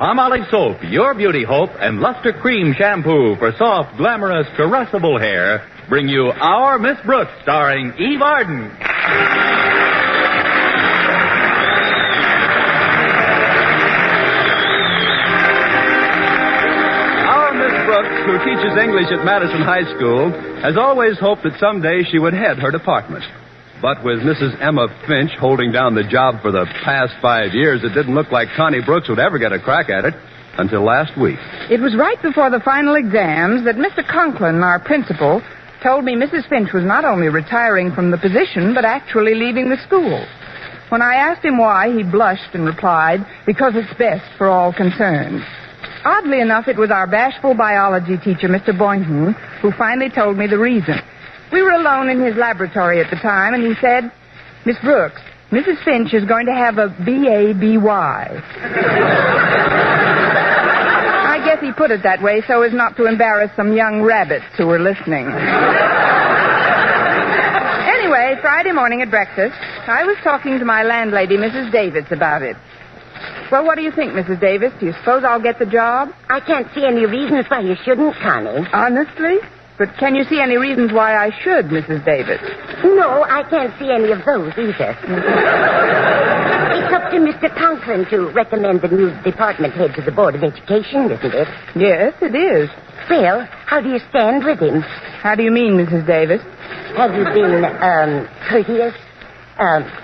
Palmolive Soap, your beauty hope, and Luster Cream Shampoo for soft, glamorous, caressable hair bring you Our Miss Brooks, starring Eve Arden. Our Miss Brooks, who teaches English at Madison High School, has always hoped that someday she would head her department. But with Mrs. Emma Finch holding down the job for the past 5 years, it didn't look like Connie Brooks would ever get a crack at it until last week. It was right before the final exams that Mr. Conklin, our principal, told me Mrs. Finch was not only retiring from the position, but actually leaving the school. When I asked him why, he blushed and replied, because it's best for all concerned. Oddly enough, it was our bashful biology teacher, Mr. Boynton, who finally told me the reason. We were alone in his laboratory at the time, and he said, Miss Brooks, Mrs. Finch is going to have a B.A.B.Y. I guess he put it that way so as not to embarrass some young rabbits who were listening. Anyway, Friday morning at breakfast, I was talking to my landlady, Mrs. Davis, about it. Well, what do you think, Mrs. Davis? Do you suppose I'll get the job? I can't see any reasons why you shouldn't, Connie. Honestly? But can you see any reasons why I should, Mrs. Davis? No, I can't see any of those either. It's up to Mr. Conklin to recommend the new department head to the Board of Education, isn't it? Yes, it is. Well, how do you stand with him? How do you mean, Mrs. Davis? Have you been, courteous,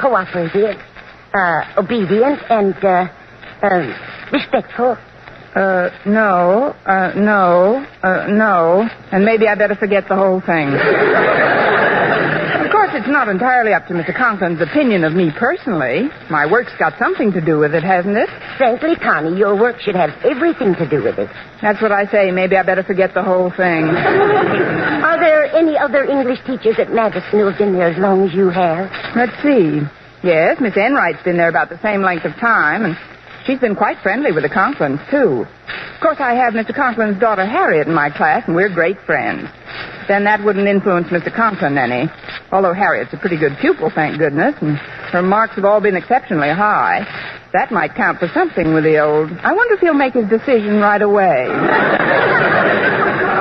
cooperative, obedient, and, respectful? No. And maybe I better forget the whole thing. Of course, it's not entirely up to Mr. Conklin's opinion of me personally. My work's got something to do with it, hasn't it? Frankly, Connie, your work should have everything to do with it. That's what I say. Maybe I better forget the whole thing. Are there any other English teachers at Madison who've been there as long as you have? Let's see. Yes, Miss Enright's been there about the same length of time, and she's been quite friendly with the Conklins, too. Of course, I have Mr. Conklin's daughter, Harriet, in my class, and we're great friends. Then that wouldn't influence Mr. Conklin any. Although Harriet's a pretty good pupil, thank goodness, and her marks have all been exceptionally high. That might count for something with the old. I wonder if he'll make his decision right away.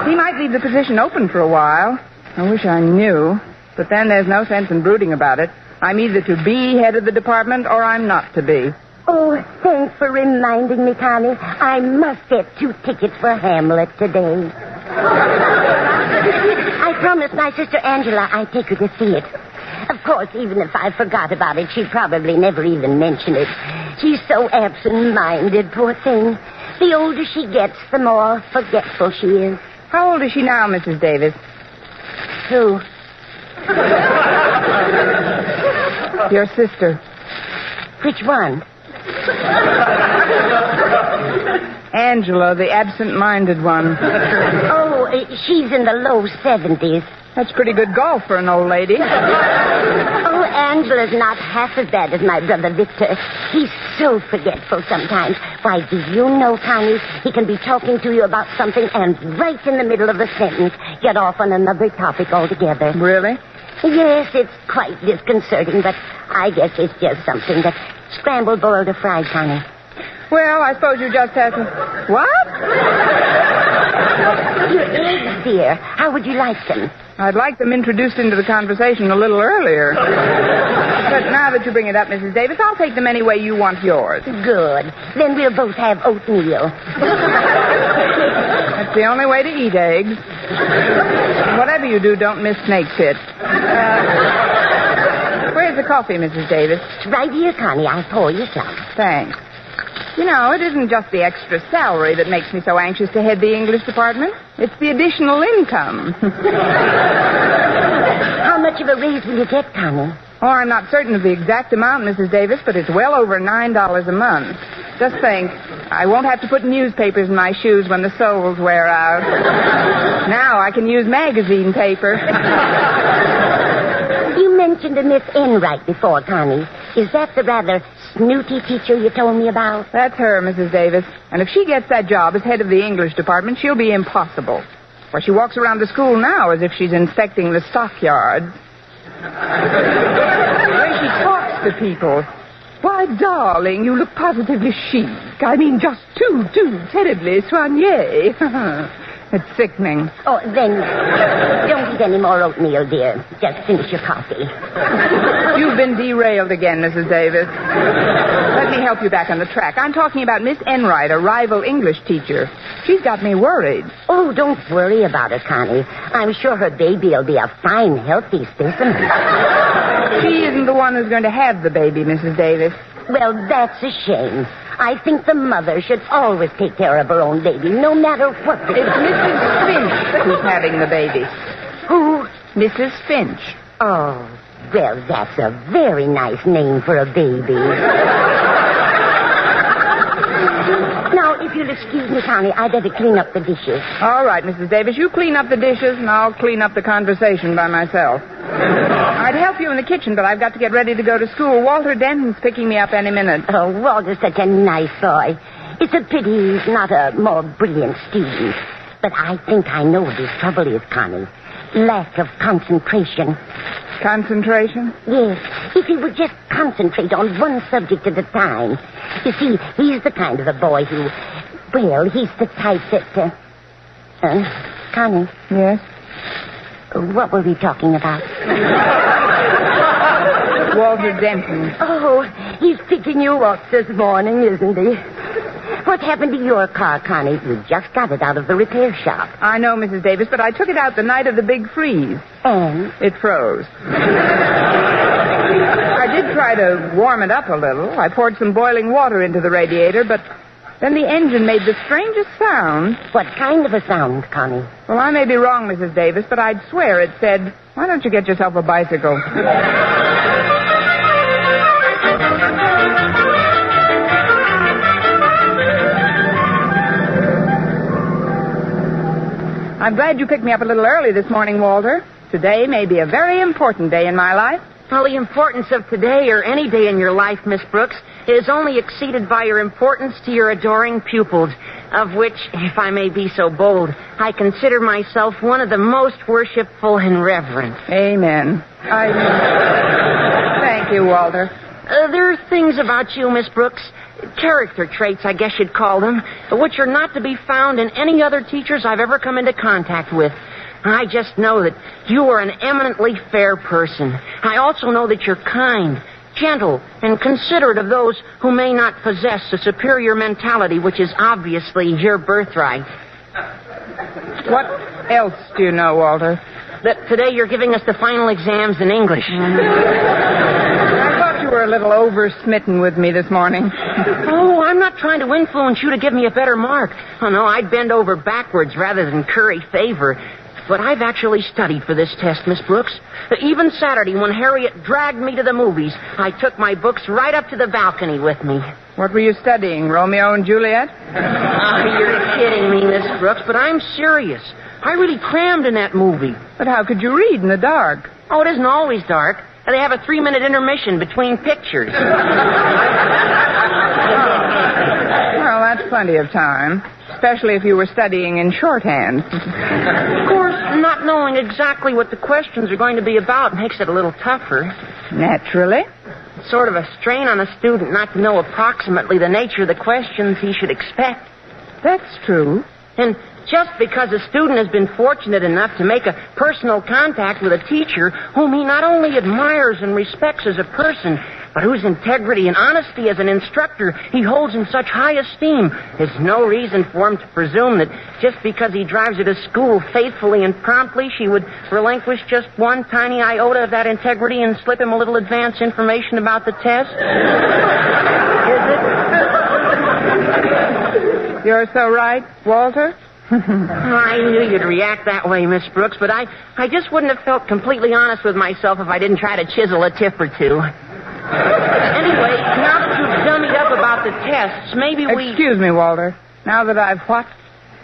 He might leave the position open for a while. I wish I knew. But then there's no sense in brooding about it. I'm either to be head of the department or I'm not to be. Oh, thanks for reminding me, Connie. I must get 2 tickets for Hamlet today. I promised my sister Angela I'd take her to see it. Of course, even if I forgot about it, she'd probably never even mention it. She's so absent-minded, poor thing. The older she gets, the more forgetful she is. How old is she now, Mrs. Davis? Who? Your sister. Which one? Angela, the absent-minded one. Oh, she's in the low 70s. That's pretty good golf for an old lady. Oh, Angela's not half as bad as my brother Victor. He's so forgetful sometimes. Why, do you know, Connie, he can be talking to you about something and right in the middle of a sentence get off on another topic altogether. Really? Yes, it's quite disconcerting, but I guess it's just something that scrambled, boiled, or fried, Connie. Well, I suppose you just have to... What? Your eggs, dear. How would you like them? I'd like them introduced into the conversation a little earlier. But now that you bring it up, Mrs. Davis, I'll take them any way you want yours. Good. Then we'll both have oatmeal. That's the only way to eat eggs. Whatever you do, don't miss snake pit. Where's the coffee, Mrs. Davis? It's right here, Connie. I'll pour you some. Thanks. You know, it isn't just the extra salary that makes me so anxious to head the English department. It's the additional income. How much of a raise will you get, Connie? Oh, I'm not certain of the exact amount, Mrs. Davis, but it's well over $9 a month. Just think, I won't have to put newspapers in my shoes when the soles wear out. Now I can use magazine paper. You mentioned a Miss Enright before, Connie. Is that the rather snooty teacher you told me about? That's her, Mrs. Davis. And if she gets that job as head of the English department, she'll be impossible. For she walks around the school now as if she's inspecting the stockyards. The way she talks to people. Why, darling, you look positively sheathed. I mean, just too terribly soigné. It's sickening. Oh, then, don't eat any more oatmeal, dear. Just finish your coffee. You've been derailed again, Mrs. Davis. Let me help you back on the track. I'm talking about Miss Enright, a rival English teacher. She's got me worried. Oh, don't worry about her, Connie. I'm sure her baby will be a fine, healthy specimen. She isn't the one who's going to have the baby, Mrs. Davis. Well, that's a shame. I think the mother should always take care of her own baby, no matter what it is. It's Mrs. Finch who's having the baby. Who? Mrs. Finch. Oh, well, that's a very nice name for a baby. Now, if you'll excuse me, Connie, I'd better clean up the dishes. All right, Mrs. Davis, you clean up the dishes, and I'll clean up the conversation by myself. I'd help you in the kitchen, but I've got to get ready to go to school. Walter Denton's picking me up any minute. Oh, Walter's such a nice boy. It's a pity he's not a more brilliant student. But I think I know what his trouble is, Connie. Lack of concentration. Concentration? Yes. If he would just concentrate on one subject at a time. You see, he's the kind of a boy who... Well, he's the type that... Connie? Yes? What were we talking about? Walter Denton. Oh, he's picking you up this morning, isn't he? What happened to your car, Connie? You just got it out of the repair shop. I know, Mrs. Davis, but I took it out the night of the big freeze. And? It froze. I did try to warm it up a little. I poured some boiling water into the radiator, but then the engine made the strangest sound. What kind of a sound, Connie? Well, I may be wrong, Mrs. Davis, but I'd swear it said, "Why don't you get yourself a bicycle?" I'm glad you picked me up a little early this morning, Walter. Today may be a very important day in my life. Well, the importance of today or any day in your life, Miss Brooks, is only exceeded by your importance to your adoring pupils, of which, if I may be so bold, I consider myself one of the most worshipful and reverent. Amen. Thank you, Walter. There are things about you, Miss Brooks, character traits, I guess you'd call them, which are not to be found in any other teachers I've ever come into contact with. I just know that you are an eminently fair person. I also know that you're kind, gentle, and considerate of those who may not possess a superior mentality, which is obviously your birthright. What else do you know, Walter? That today you're giving us the final exams in English. I thought you were a little over-smitten with me this morning. Oh, I'm not trying to influence you to give me a better mark. Oh, no, I'd bend over backwards rather than curry favor. But I've actually studied for this test, Miss Brooks. Even Saturday, when Harriet dragged me to the movies, I took my books right up to the balcony with me. What were you studying, Romeo and Juliet? You're kidding me, Miss Brooks, but I'm serious. I really crammed in that movie. But how could you read in the dark? Oh, it isn't always dark. They have a 3-minute intermission between pictures. Well, that's plenty of time. Especially if you were studying in shorthand. Of course, not knowing exactly what the questions are going to be about makes it a little tougher. Naturally. It's sort of a strain on a student not to know approximately the nature of the questions he should expect. That's true. And just because a student has been fortunate enough to make a personal contact with a teacher whom he not only admires and respects as a person, but whose integrity and honesty as an instructor he holds in such high esteem, there's no reason for him to presume that just because he drives her to school faithfully and promptly, she would relinquish just one tiny iota of that integrity and slip him a little advance information about the test. Is it? You're so right, Walter. I knew you'd react that way, Miss Brooks, but I just wouldn't have felt completely honest with myself if I didn't try to chisel a tip or two. Anyway, now that you've dummied up about the tests, maybe we... Excuse me, Walter. Now that I've what?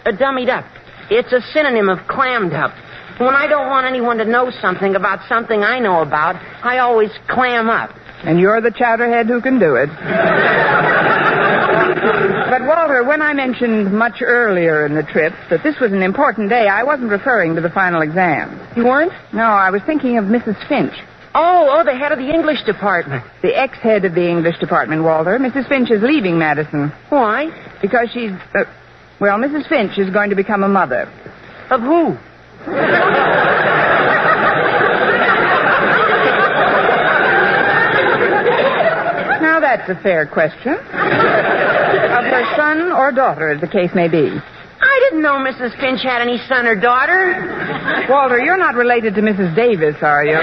Dummied up. It's a synonym of clammed up. When I don't want anyone to know something about something I know about, I always clam up. And you're the chowderhead who can do it. But, Walter, when I mentioned much earlier in the trip that this was an important day, I wasn't referring to the final exam. You weren't? No, I was thinking of Mrs. Finch. Oh, the head of the English department. The ex-head of the English department, Walter. Mrs. Finch is leaving Madison. Why? Because she's... well, Mrs. Finch is going to become a mother. Of who? Now, that's a fair question. Of her son or daughter, as the case may be. I didn't know Mrs. Finch had any son or daughter. Walter, you're not related to Mrs. Davis, are you?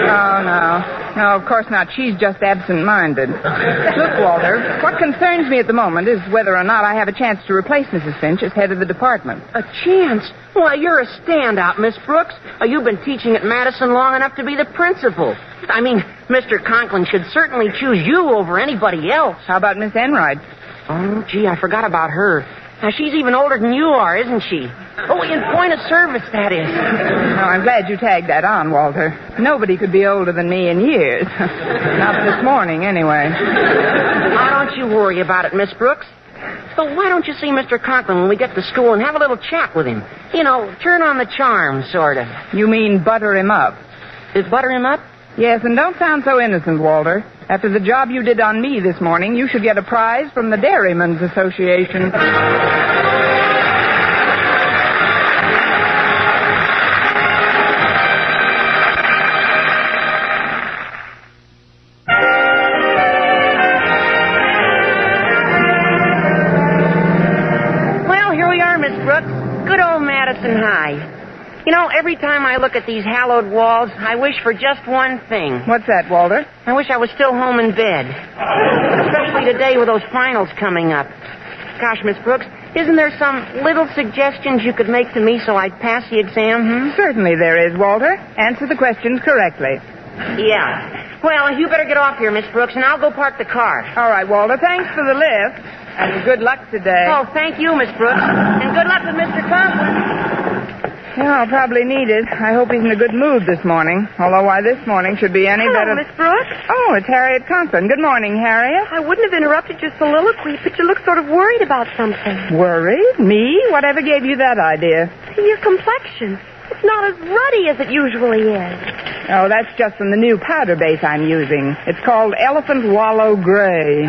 Oh, no. No, of course not. She's just absent-minded. Look, Walter, what concerns me at the moment is whether or not I have a chance to replace Mrs. Finch as head of the department. A chance? Why, you're a standout, Miss Brooks. You've been teaching at Madison long enough to be the principal. I mean, Mr. Conklin should certainly choose you over anybody else. How about Miss Enright? Oh, gee, I forgot about her. Now, she's even older than you are, isn't she? Oh, in point of service, that is. Oh, I'm glad you tagged that on, Walter. Nobody could be older than me in years. Not this morning, anyway. Now, don't you worry about it, Miss Brooks. So why don't you see Mr. Conklin when we get to school and have a little chat with him? You know, turn on the charm, sort of. You mean butter him up? Is butter him up? Yes, and don't sound so innocent, Walter. After the job you did on me this morning, you should get a prize from the Dairymen's Association. Well, here we are, Miss Brooks. Good old Madison High. You know, every time I look at these hallowed walls, I wish for just one thing. What's that, Walter? I wish I was still home in bed. Especially today with those finals coming up. Gosh, Miss Brooks, isn't there some little suggestions you could make to me so I'd pass the exam, Certainly there is, Walter. Answer the questions correctly. Yeah. Well, you better get off here, Miss Brooks, and I'll go park the car. All right, Walter. Thanks for the lift. And good luck today. Oh, thank you, Miss Brooks. And good luck with Mr. Conklin. Yeah, I'll probably need it. I hope he's in a good mood this morning. Although why this morning should be any better... Miss Brooks. Oh, it's Harriet Conklin. Good morning, Harriet. I wouldn't have interrupted your soliloquy, but you look sort of worried about something. Worried? Me? Whatever gave you that idea? Your complexion. It's not as ruddy as it usually is. Oh, that's just from the new powder base I'm using. It's called Elephant Wallow Gray.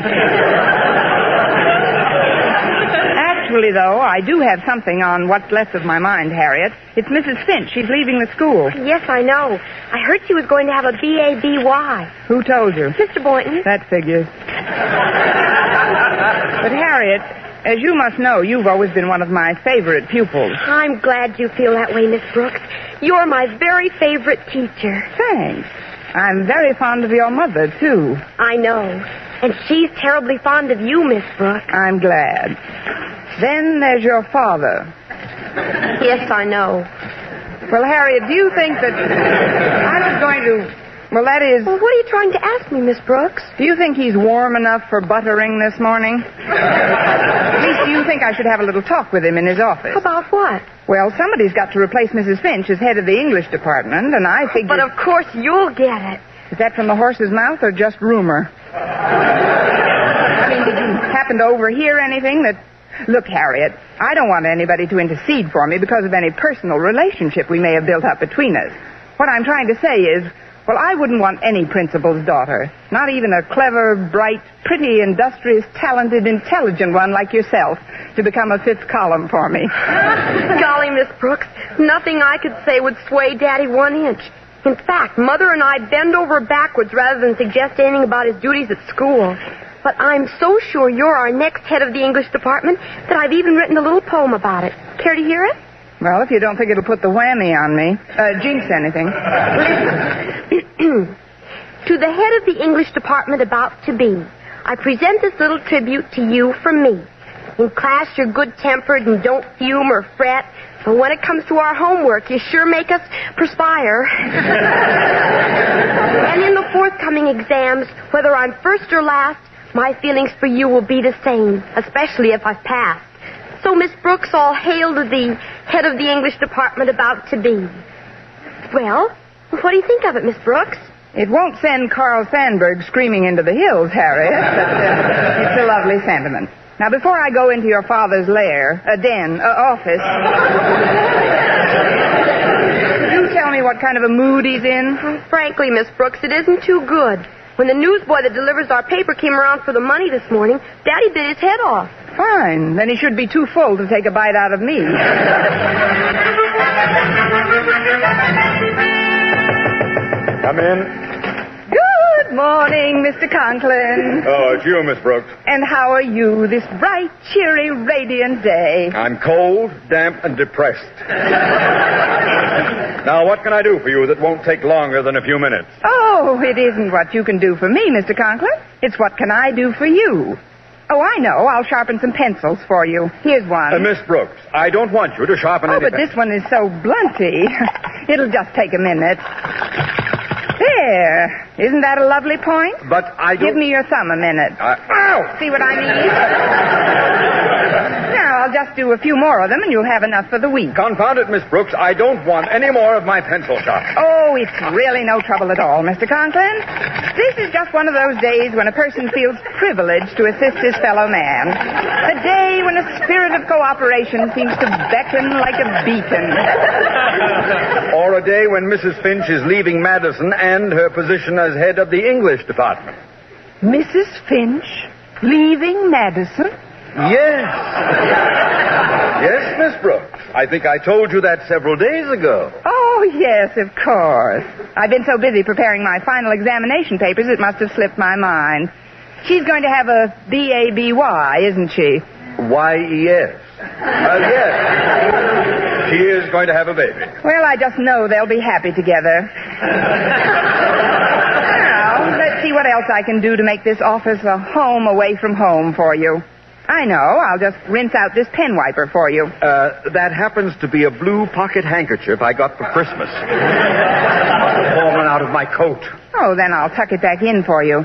Actually, though, I do have something on what's left of my mind, Harriet. It's Mrs. Finch. She's leaving the school. Yes, I know. I heard she was going to have a B.A.B.Y. Who told you? Mr. Boynton. That figures. But, Harriet, as you must know, you've always been one of my favorite pupils. I'm glad you feel that way, Miss Brooks. You're my very favorite teacher. Thanks. I'm very fond of your mother, too. I know. And she's terribly fond of you, Miss Brooks. I'm glad. Then there's your father. Yes, I know. Well, Harriet, do you think that I was going to... Well, that is... Well, what are you trying to ask me, Miss Brooks? Do you think he's warm enough for buttering this morning? At least, do you think I should have a little talk with him in his office? About what? Well, somebody's got to replace Mrs. Finch as head of the English department, and I figured... But of course you'll get it. Is that from the horse's mouth or just rumor? I mean, did you happen to overhear anything that... Look, Harriet, I don't want anybody to intercede for me because of any personal relationship we may have built up between us. What I'm trying to say is, well, I wouldn't want any principal's daughter, not even a clever, bright, pretty, industrious, talented, intelligent one like yourself, to become a fifth column for me. Golly, Miss Brooks, nothing I could say would sway Daddy 1 inch. In fact, Mother and I bend over backwards rather than suggest anything about his duties at school. But I'm so sure you're our next head of the English department that I've even written a little poem about it. Care to hear it? Well, if you don't think it'll put the whammy on me, jinx anything. Listen. To the head of the English department about to be, I present this little tribute to you from me. In class, you're good-tempered and don't fume or fret. But when it comes to our homework, you sure make us perspire. And in the forthcoming exams, whether I'm first or last, my feelings for you will be the same, especially if I've passed. So, Miss Brooks, all hail to the head of the English department about to be. Well, what do you think of it, Miss Brooks? It won't send Carl Sandburg screaming into the hills, Harriet, but it's a lovely sentiment. Now, before I go into your father's lair, office, could you tell me me what kind of a mood he's in? Frankly, Miss Brooks, it isn't too good. When the newsboy that delivers our paper came around for the money this morning, Daddy bit his head off. Fine. Then he should be too full to take a bite out of me. Come in. Good morning, Mr. Conklin. Oh, it's you, Miss Brooks. And how are you this bright, cheery, radiant day? I'm cold, damp, and depressed. Now, what can I do for you that won't take longer than a few minutes? Oh, it isn't what you can do for me, Mr. Conklin. It's what can I do for you. Oh, I know. I'll sharpen some pencils for you. Here's one. Miss Brooks, I don't want you to sharpen Oh, any but this one is so blunty. It'll just take a minute. There. Isn't that a lovely point? But I don't... Give me your thumb a minute. Ow! See what I mean? Now, I'll just do a few more of them, and you'll have enough for the week. Confound it, Miss Brooks. I don't want any more of my pencil sharpening. Oh, it's really no trouble at all, Mr. Conklin. This is just one of those days when a person feels privileged to assist his fellow man. A day when a spirit of cooperation seems to beckon like a beacon. Or a day when Mrs. Finch is leaving Madison and her position as head of the English department. Mrs. Finch leaving Madison? Yes. Yes, Miss Brooks. I think I told you that several days ago. Oh, yes, of course. I've been so busy preparing my final examination papers, it must have slipped my mind. She's going to have a B.A.B.Y., isn't she? Y-E-S. Yes. She is going to have a baby. Well, I just know they'll be happy together. Now, let's see what else I can do to make this office a home away from home for you. I know. I'll just rinse out this pen wiper for you. That happens to be a blue pocket handkerchief I got for Christmas. Fallen out of my coat. Oh, then I'll tuck it back in for you.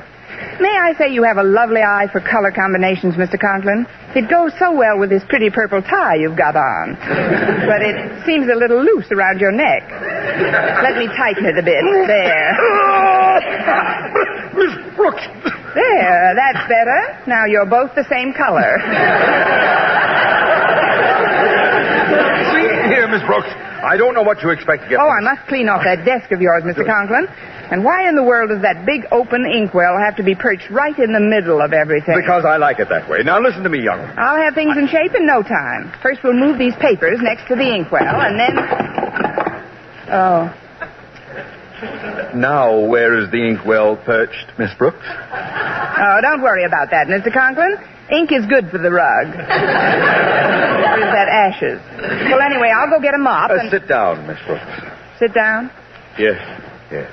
May I say you have a lovely eye for color combinations, Mr. Conklin? It goes so well with this pretty purple tie you've got on. But it seems a little loose around your neck. Let me tighten it a bit. There. Miss Brooks! There, that's better. Now you're both the same color. See here, Miss Brooks. I don't know what you expect to get. Oh, I must clean off that desk of yours, Mr. Conklin. And why in the world does that big open inkwell have to be perched right in the middle of everything? Because I like it that way. Now listen to me, young one. I'll have things in shape in no time. First we'll move these papers next to the inkwell, and then... Oh. Now, where is the inkwell perched, Miss Brooks? Oh, don't worry about that, Mr. Conklin. Ink is good for the rug. Or is that ashes? Well, anyway, I'll go get a mop and... Sit down, Miss Brooks. Sit down? Yes, yes.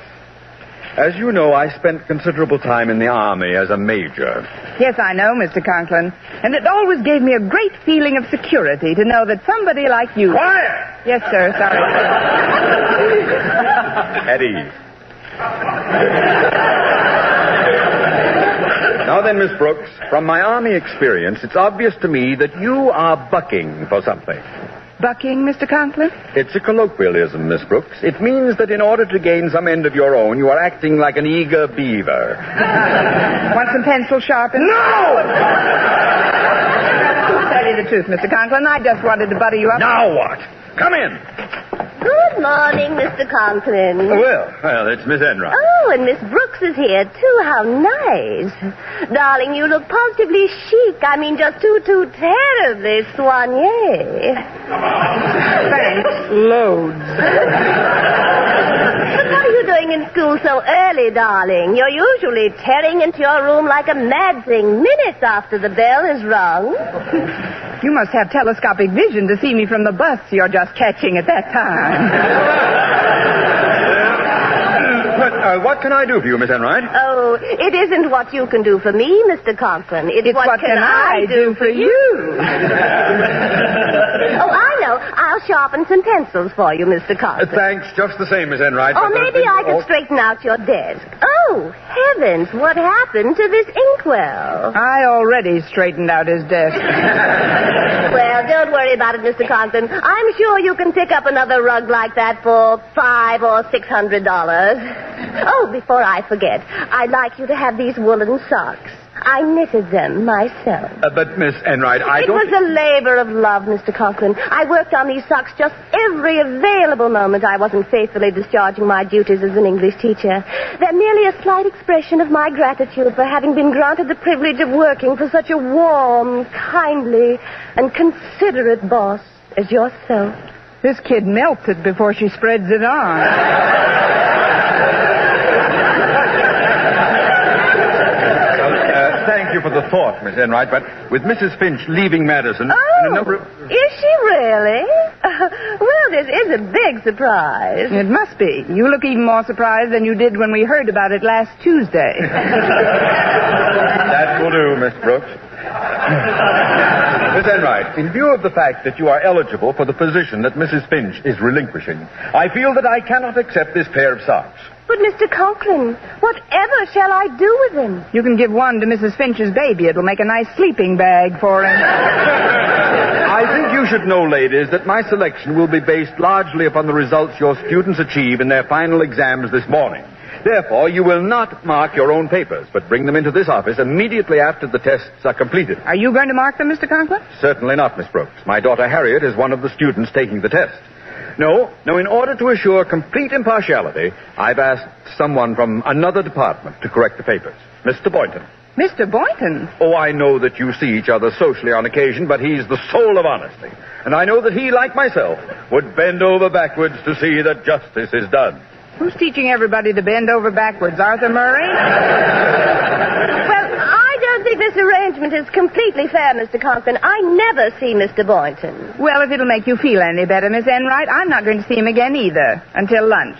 As you know, I spent considerable time in the Army as a major. Yes, I know, Mr. Conklin. And it always gave me a great feeling of security to know that somebody like you... Quiet! Yes, sir, sorry. At ease. Now then, Miss Brooks, from my Army experience, it's obvious to me that you are bucking for something. Bucking, Mr. Conklin? It's a colloquialism, Miss Brooks. It means that in order to gain some end of your own, you are acting like an eager beaver. Want some pencil sharpened? No! To tell you the truth, Mr. Conklin, I just wanted to butter you up. Now what? Come in. Good morning, Mr. Conklin. Well, it's Miss Enright. Oh, and Miss Brooks is here, too. How nice. Darling, you look positively chic. I mean, just too terribly soigné. Thanks, loads. But what are you doing in school so early, darling? You're usually tearing into your room like a mad thing minutes after the bell is rung. You must have telescopic vision to see me from the bus you're just catching at that time. But what can I do for you, Miss Enright? Oh, it isn't what you can do for me, Mr. Conklin. It's what can I do for you? Oh, I know. I'll sharpen some pencils for you, Mr. Conklin. Thanks, just the same, Miss Enright. Or maybe I could straighten out your desk. Oh, heavens, what happened to this inkwell? I already straightened out his desk. Well, don't worry about it, Mr. Conklin. I'm sure you can pick up another rug like that for $500 or $600. Oh, before I forget, I'd like you to have these woolen socks. I knitted them myself. But, Miss Enright, It was a labor of love, Mr. Conklin. I worked on these socks just every available moment I wasn't faithfully discharging my duties as an English teacher. They're merely a slight expression of my gratitude for having been granted the privilege of working for such a warm, kindly, and considerate boss as yourself. This kid melts it before she spreads it on. Thank you for the thought, Miss Enright, but with Mrs. Finch leaving Madison... Oh, and a number of... is she really? Well, this is a big surprise. It must be. You look even more surprised than you did when we heard about it last Tuesday. That will do, Miss Brooks. Miss Enright, in view of the fact that you are eligible for the position that Mrs. Finch is relinquishing, I feel that I cannot accept this pair of socks. But, Mr. Conklin, whatever shall I do with them? You can give one to Mrs. Finch's baby. It'll make a nice sleeping bag for him. I think you should know, ladies, that my selection will be based largely upon the results your students achieve in their final exams this morning. Therefore, you will not mark your own papers, but bring them into this office immediately after the tests are completed. Are you going to mark them, Mr. Conklin? Certainly not, Miss Brooks. My daughter Harriet is one of the students taking the test. No, in order to assure complete impartiality, I've asked someone from another department to correct the papers. Mr. Boynton. Mr. Boynton? Oh, I know that you see each other socially on occasion, but he's the soul of honesty. And I know that he, like myself, would bend over backwards to see that justice is done. Who's teaching everybody to bend over backwards? Arthur Murray? Well, I don't think this arrangement is completely fair, Mr. Conklin. I never see Mr. Boynton. Well, if it'll make you feel any better, Miss Enright, I'm not going to see him again either until lunch.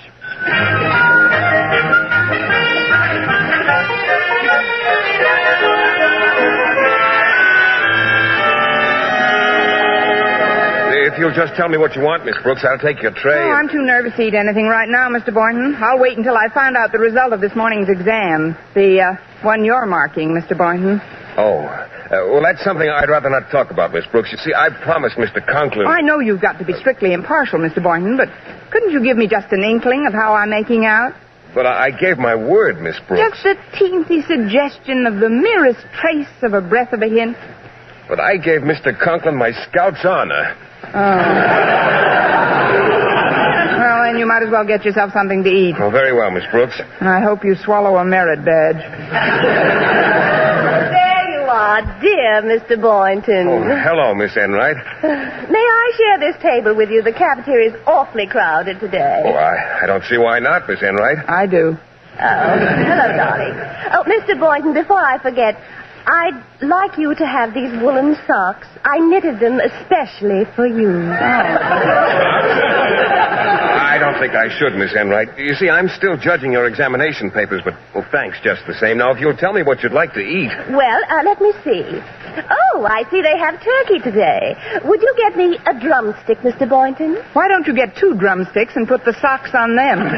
If you'll just tell me what you want, Miss Brooks, I'll take your tray. Oh, I'm too nervous to eat anything right now, Mr. Boynton. I'll wait until I find out the result of this morning's exam. The one you're marking, Mr. Boynton. Oh. Well, that's something I'd rather not talk about, Miss Brooks. You see, I promised Mr. Conklin... I know you've got to be strictly impartial, Mr. Boynton, but couldn't you give me just an inkling of how I'm making out? But I gave my word, Miss Brooks. Just a teensy suggestion of the merest trace of a breath of a hint. But I gave Mr. Conklin my Scout's honor. Oh. Well, then you might as well get yourself something to eat. Oh, very well, Miss Brooks. And I hope you swallow a merit badge. There you are, dear Mr. Boynton. Oh, hello, Miss Enright. May I share this table with you? The cafeteria is awfully crowded today. Oh, I don't see why not, Miss Enright. I do. Hello, darling. Oh, Mr. Boynton, before I forget, I'd like you to have these woolen socks. I knitted them especially for you. I don't think I should, Miss Enright. You see, I'm still judging your examination papers, but, well, thanks just the same. Now, if you'll tell me what you'd like to eat. Well, let me see. Oh, I see they have turkey today. Would you get me a drumstick, Mr. Boynton? Why don't you get 2 drumsticks and put the socks on them?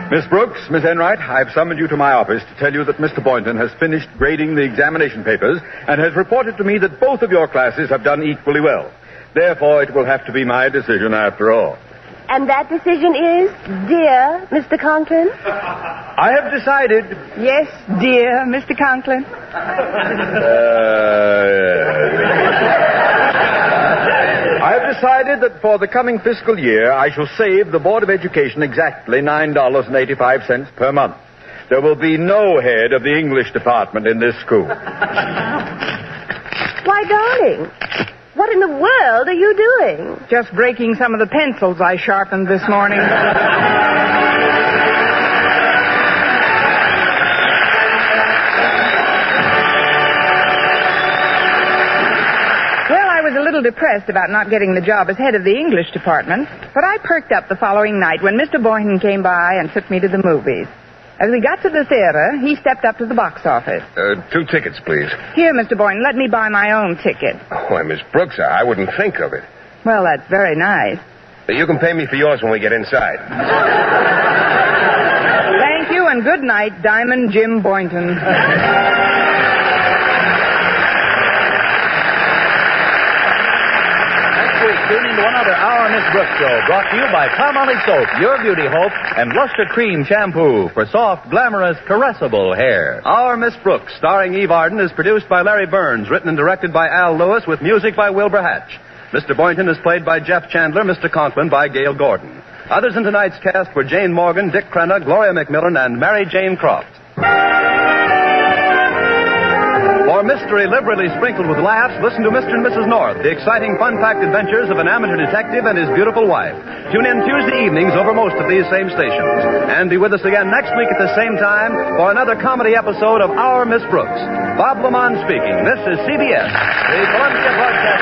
Miss Brooks, Miss Enright, I've summoned you to my office to tell you that Mr. Boynton has finished grading the examination papers and has reported to me that both of your classes have done equally well. Therefore, it will have to be my decision after all. And that decision is, dear Mr. Conklin? I have decided... Yes, dear Mr. Conklin. I have decided that for the coming fiscal year, I shall save the Board of Education exactly $9.85 per month. There will be no head of the English department in this school. Why, darling, what in the world are you doing? Just breaking some of the pencils I sharpened this morning. Well, I was a little depressed about not getting the job as head of the English department, but I perked up the following night when Mr. Boynton came by and took me to the movies. As we got to the theater, he stepped up to the box office. 2 tickets, please. Here, Mr. Boynton, let me buy my own ticket. Why, Miss Brooks, I wouldn't think of it. Well, that's very nice. You can pay me for yours when we get inside. Thank you, and good night, Diamond Jim Boynton. Next week, tune into another Our Miss Brooks show brought to you by Palmolive Soap, Your Beauty Hope, and Luster Cream Shampoo for soft, glamorous, caressable hair. Our Miss Brooks, starring Eve Arden, is produced by Larry Burns, written and directed by Al Lewis, with music by Wilbur Hatch. Mr. Boynton is played by Jeff Chandler, Mr. Conklin by Gail Gordon. Others in tonight's cast were Jane Morgan, Dick Crenna, Gloria McMillan, and Mary Jane Croft. For mystery liberally sprinkled with laughs, listen to Mr. and Mrs. North, the exciting, fun-packed adventures of an amateur detective and his beautiful wife. Tune in Tuesday evenings over most of these same stations. And be with us again next week at the same time for another comedy episode of Our Miss Brooks. Bob Lamont speaking. This is CBS, the Columbia Broadcasting